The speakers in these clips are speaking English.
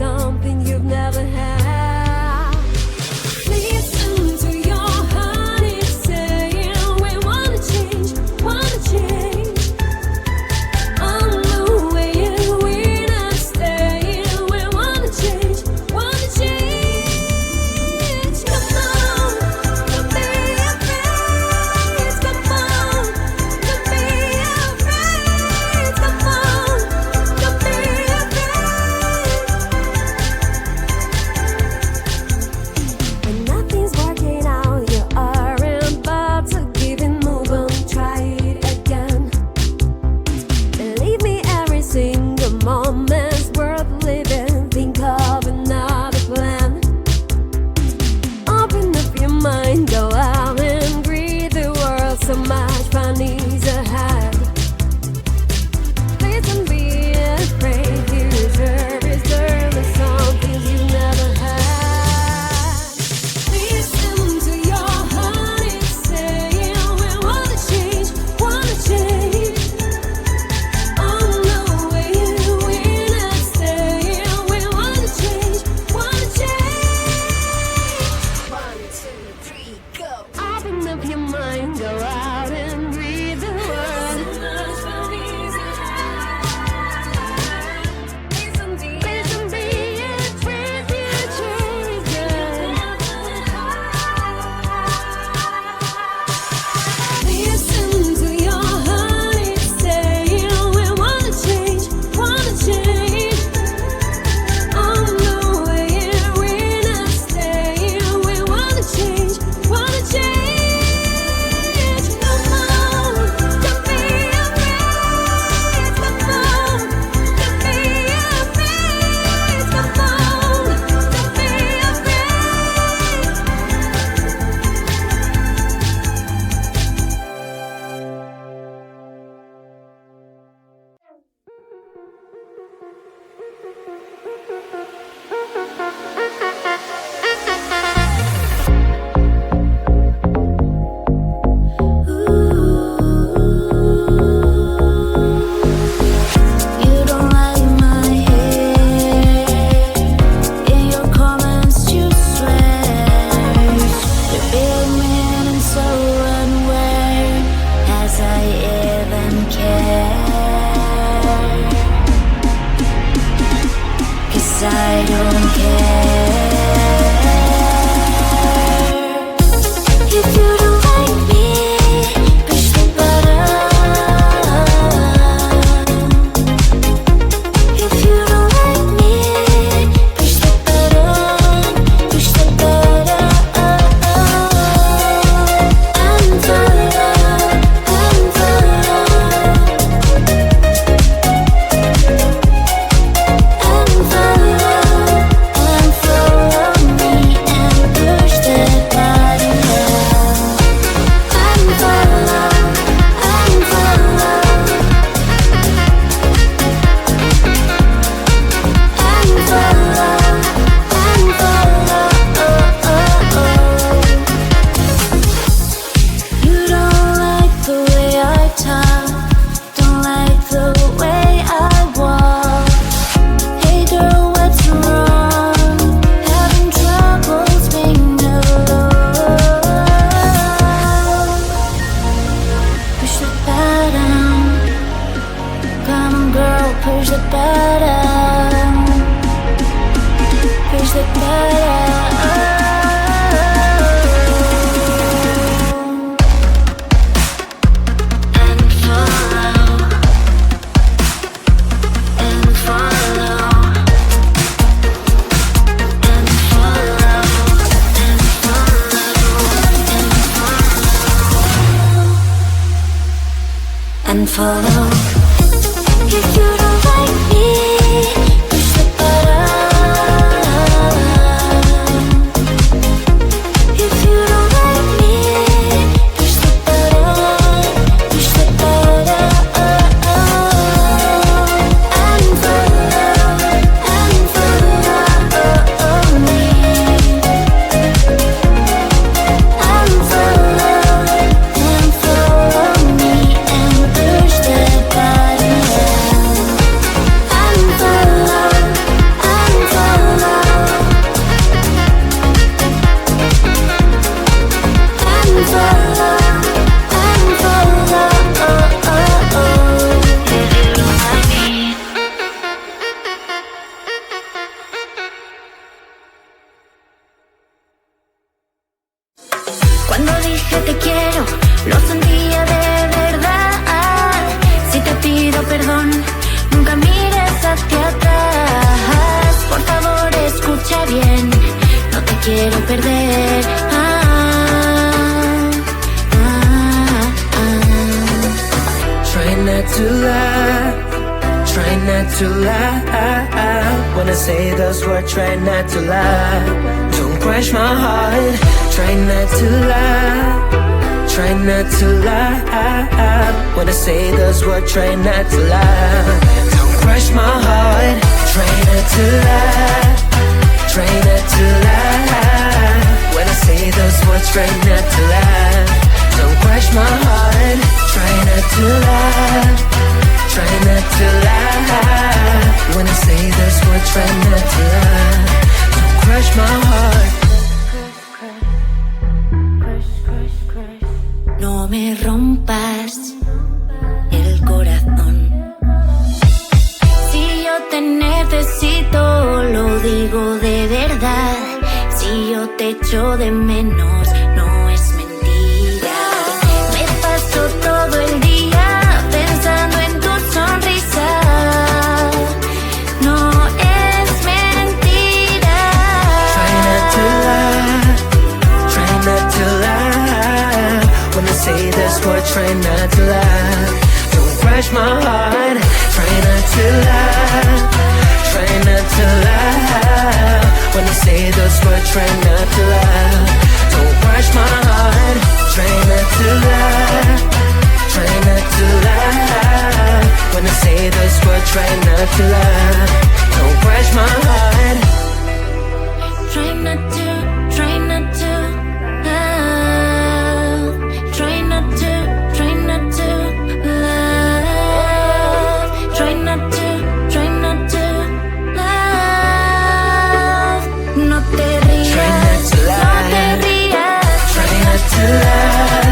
something you've never had. Listen to your heart, it's saying we wanna change, wanna change. On the way we're not staying, we wanna change, wanna change. Come on, don't be afraid. Come on, don't be afraid. Come on, don't be afraid. When nothing's working out, you aren't about to give it, move on, try it again. Believe me, every single moment's worth living. Think of another plan. Open up your mind, go out and breathe the world. So much fun is ahead. Please don't be afraid. You deserve something you never had. Listen to your heart, it's saying we wanna change, wanna change. On the way we're not staying, we wanna change, wanna change. 1, 2, 3, go. Open up your mind, go out and breathe the world. So much fun is ahead. Please don't be afraid. Listen to your heart, it's saying we wanna change, wanna change. On the way we're not staying, we wanna change, wanna change. Come on, don't be afraid. Come on, don't be afraid. Come on, don't be You don't like my hair, in your comments you swear. You're being mean and so unaware, as I even care. 'Cause I don't care. If you don't like me, push the button. If you don't like me, push the button, push the button. Unfollow, unfollow. Unfollow, unfollow me and push that button down. Unfollow, unfollow. You don't like the way I talk, don't like the way I walk. Hey girl, what's wrong? Having troubles being alone. Push the button. Come on girl, push the button. Push the button. Unfollow, unfollow, unfollow, unfollow. If you don't like me, push the button. If you don't like me, push the button, push the button. Unfollow, unfollow me. Unfollow, unfollow me and push the button. Yo te quiero, lo sentía de verdad. Si te pido perdón, nunca mires hacia atrás. Por favor, escucha bien, no te quiero perder. Try not to lie, try not to lie. When I say those words, try not to lie. Don't crush my heart, try not to lie, try not to lie. When I say those words, try not to lie. Don't crush my heart, try not to lie, try not to lie. When I say those words, try not to lie. Don't crush my heart, try not to lie, try not to lie. When I say those words, try not to lie. Don't crush my heart. No me rompas el corazón. Si yo te necesito, lo digo de verdad. Si yo te echo de menos, no es mentira. Me paso todo el día pensando en tu sonrisa. No es mentira. Try not to lie, try not to lie. When I say this word, try not to lie. Don't crush my heart, try not to lie, try not to lie. When I say those words, try not to lie. Don't crush my heart, try not to lie, try not to lie. When I say those words, try not to lie. Don't crush my heart. Try not to love. Try not to love. Try not to love. Try not to love. No te rías, Try not to lie, no te rías. try not to lie,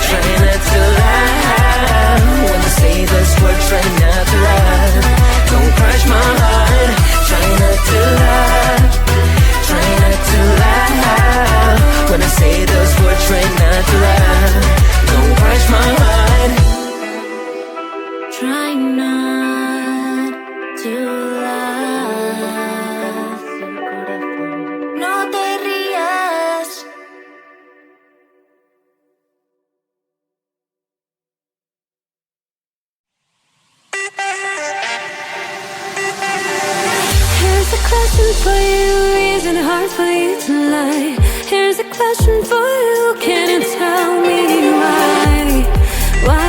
try not to lie. When I say those words, try not to lie. Don't crush my heart, try not to lie, try not to lie. When I say those words, try not to lie. Don't crush my heart. Try not to love. No te rías. Here's a question for you, is it hard for you to lie? Here's a question for you, can you tell me why? Why?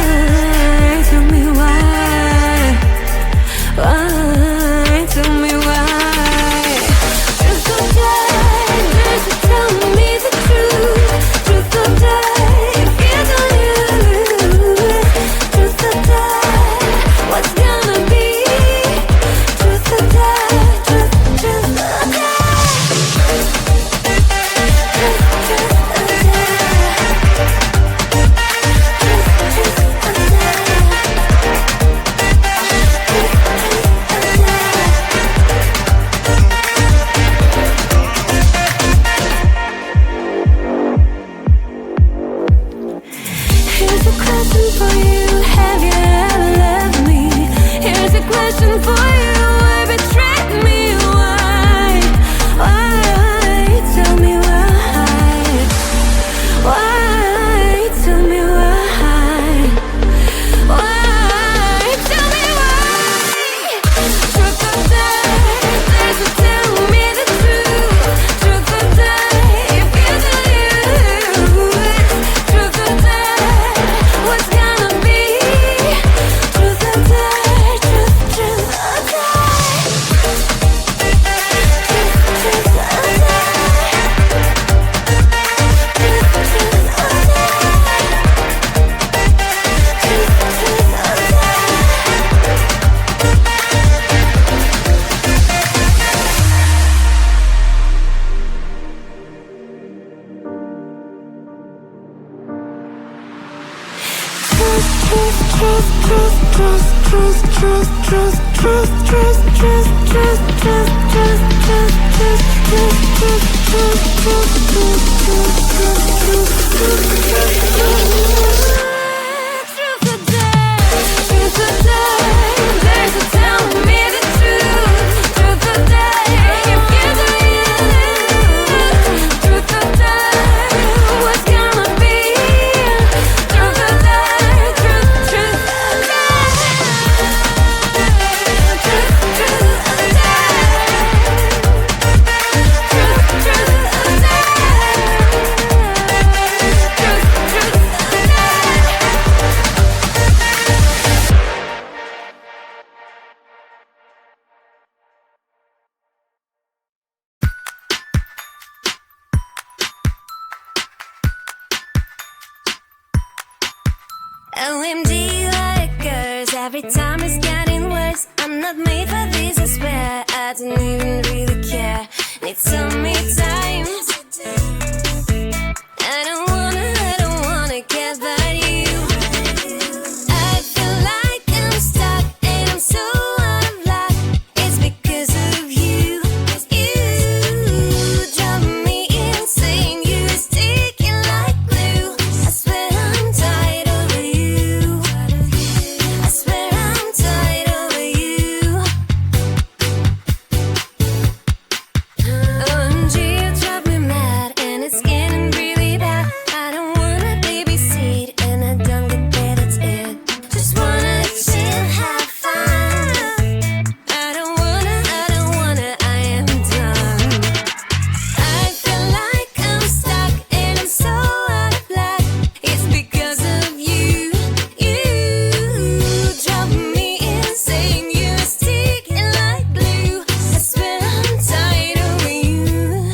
Tell me why? Why? Tell me why? Truth or dare, just tell me the truth. Truth or dare, if you don't lose. Truth or dare, what's gonna be? Truth or dare, truth or dare. Here's a question for you, have you ever loved me? Here's a question for you, why betrayed me? Why? Why? Tell me why? Why? Tell me why? Why? Tell me why? Truth or dare, there's a tell me the truth. Truth or dare, if you don't lose. Truth or dare, what's gonna be? Truth or dare, truth or dare. Truth or dare. Truth. OMG, like a curse. Every time it's getting worse. I'm not made for this, I swear. I don't even really care. Need some me time. I don't wanna get by you. I feel like I'm stuck and I'm so out of luck. It's because of you. You drive me insane. You're sticking like glue. I swear I'm tired of you. I swear I'm tired of you. OMG, you drive me mad and it's getting really bad. I don't wanna babysit and I don't get paid, that's it. Just wanna chill, have fun. I don't wanna, I am done. I feel like I'm stuck and I'm so out of luck. It's because of you. You drive me insane. You're sticking like glue. I swear I'm tired of you.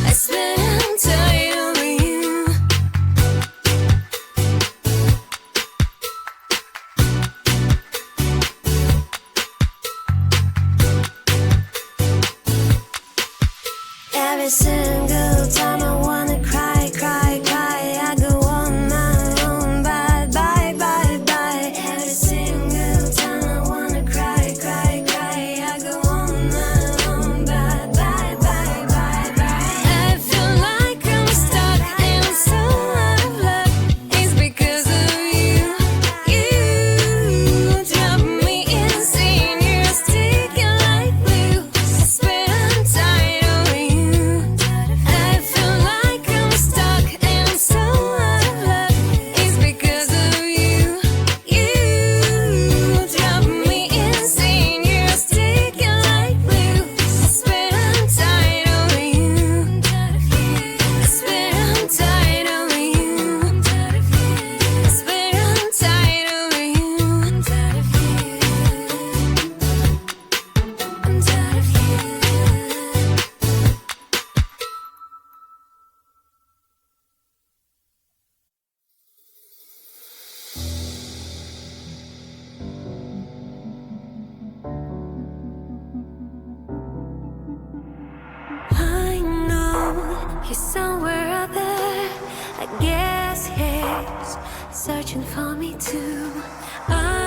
I swear I'm tired of you. Every single time I wanna cry, cry, cry, I go on my own, bye, bye, bye, bye. Every single time I wanna cry, cry, cry, I go on my own, bye, bye, bye, bye, bye. I feel like I'm stuck and I'm so out of luck. It's because of you. You drive me insane. You're sticking like glue. I swear I'm tired of you. I feel like I'm stuck and I'm so out of luck. It's because of you. You drive me insane. You're sticking like glue. I swear I'm tired of you. I swear I'm tired of you. I swear I'm tired of you. I'm tired of you. I know he's somewhere out there. I guess he's searching for me too. I